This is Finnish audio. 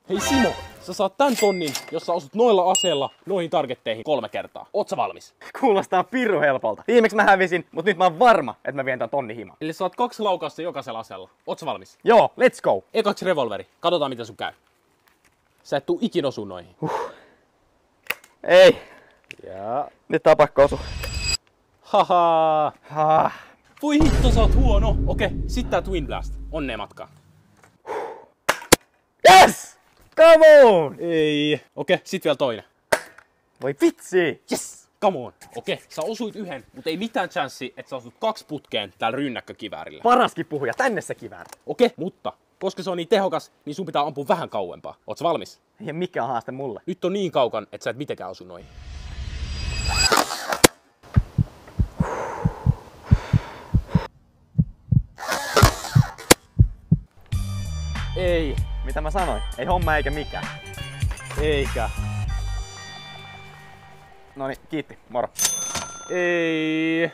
Hei Simo, sä saat tän tonnin, jos sä osut noilla aseella noihin targetteihin 3 kertaa. Oot sä valmis? Kuulostaa pirru helpolta. Viimeksi mä hävisin, mutta nyt mä oon varma, että mä vien tän tonni himaan. Eli saat 2 laukausta jokaisella aseella. Oot sä valmis? Joo, let's go! Ekaksi revolveri. Katsotaan mitä sun käy. Sä et tuu ikin osu noihin. Ei, Ja... nyt tää pakko osu. Haha. Voi hitto, sä oot huono. Okei, sit tää Twin Blast. Onnea matkaa. Yes! Come on! Ei. Okei, sit vielä toinen. Voi vitsi! Yes! Come on. Okei, sä osuit yhden, mutta ei mitään chanssia, että sä osut 2 putkeen täällä rynnäkkökiväärillä. Paraskin puhuja, tänne se kivääri. Okei, mutta koska se on niin tehokas, niin sun pitää ampua vähän kauempaa. Oot sä valmis? Ei mikään haaste mulle. Nyt on niin kaukan, että sä et mitenkään osu noihin. Ei. Mitä mä sanoin? Ei homma eikä mikään. Eikä. Noniin, kiitti, moro. Ei.